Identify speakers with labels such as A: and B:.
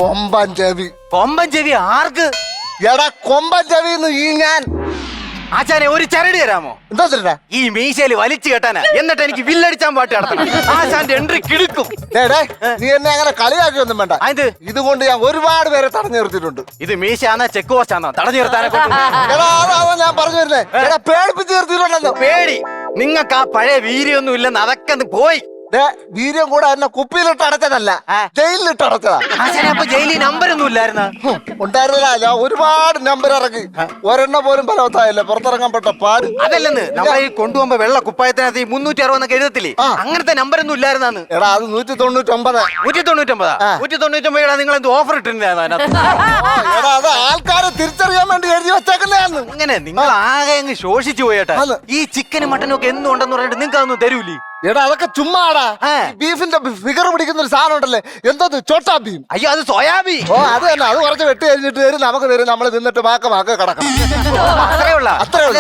A: കൊമ്പൻ ചെവി.
B: കൊമ്പൻ ചെവി ആർക്ക്?
A: എടാ കൊമ്പൻ ചെവി ഈ ഞാൻ.
B: ആശാനെ ഒരു ചരട് തരാമോ?
A: എന്താ തരടാ?
B: ഈ മീശയില് വലിച്ചു കെട്ടാനാ. എന്നിട്ട് എനിക്ക് വില്ലടിച്ചാൻ പാട്ട് നടത്തണം. ആശാന്റെ എൻട്രി കിടക്കും.
A: നീ എന്നെ അങ്ങനെ കളിയാക്കിയൊന്നും വേണ്ട.
B: അത്
A: ഇതുകൊണ്ട് ഞാൻ ഒരുപാട് പേരെ തടഞ്ഞു നിർത്തിയിട്ടുണ്ട്.
B: ഇത് മീശയാന്നാ ചെക്ക് പോസ്റ്റാന്നോ തടഞ്ഞു നിർത്താനെ?
A: എടാ അതാ ഞാൻ പറഞ്ഞു വരുന്നേ. എടാ പേടിപ്പിച്ച് നിർത്തിയിട്ടുണ്ടല്ലോ.
B: പേടി നിങ്ങൾക്ക് ആ പഴയ വീര്യൊന്നും ഇല്ലെന്ന് അതൊക്കെ പോയി.
A: വീര്യം കൂടെ എന്നെ കുപ്പിയിലിട്ട് അടച്ചതല്ല, ജയിലിലിട്ട് അടച്ചതാ.
B: ആശാനെ അപ്പൊ ജയിലിൽ നമ്പരൊന്നും ഇല്ലായിരുന്ന?
A: ഉണ്ടായിരുന്നില്ല. ഞാൻ ഒരുപാട് നമ്പർ ഇറക്കി, ഒരെണ്ണ പോലും ഫലവത്തായില്ല. പുറത്തിറങ്ങാൻ പെട്ട പാല്.
B: അതല്ലെന്ന് നമ്മളെ ഈ കൊണ്ടുപോകുമ്പോ വെള്ള കുപ്പായത്തിനകത്ത് 360 എഴുതത്തില്ലേ, അങ്ങനത്തെ നമ്പരൊന്നും ഇല്ലായിരുന്നാന്ന്.
A: എടാ അത് 199.
B: 199 നിങ്ങൾ എന്ത് ഓഫർ ഇട്ടിരുന്നു?
A: എടാ അത് ആൾക്കാരെ തിരിച്ചറിയാൻ വേണ്ടി എഴുതി വെച്ചേക്കുന്നതാണ്.
B: അങ്ങനെ നിങ്ങൾ ആകെ അങ്ങ് ശോഷിച്ചു പോയേട്ടാ. ഈ ചിക്കനും മട്ടനും ഒക്കെ എന്നും ഉണ്ടെന്ന് പറഞ്ഞിട്ട് നിങ്ങൾക്ക് അതൊന്നും തരൂലേ?
A: എടാ അതൊക്കെ ചുമ്മാടാ. ബീഫിന്റെ ഫിഗർ പിടിക്കുന്ന ഒരു സാധനം ഉണ്ടല്ലേ, എന്തോ ചോട്ടാ ബീം.
B: അയ്യോ അത് സോയാബീൻ.
A: ഓ അത് തന്നെ. അത് കുറച്ച് വെട്ടി കഴിഞ്ഞിട്ട് തരും, നമുക്ക് തരും, നമ്മൾ തിന്നിട്ട് മാക്ക കിടക്കണം.
B: അത്രേ ഉള്ള.
A: അത്രേ ഉള്ളൂ.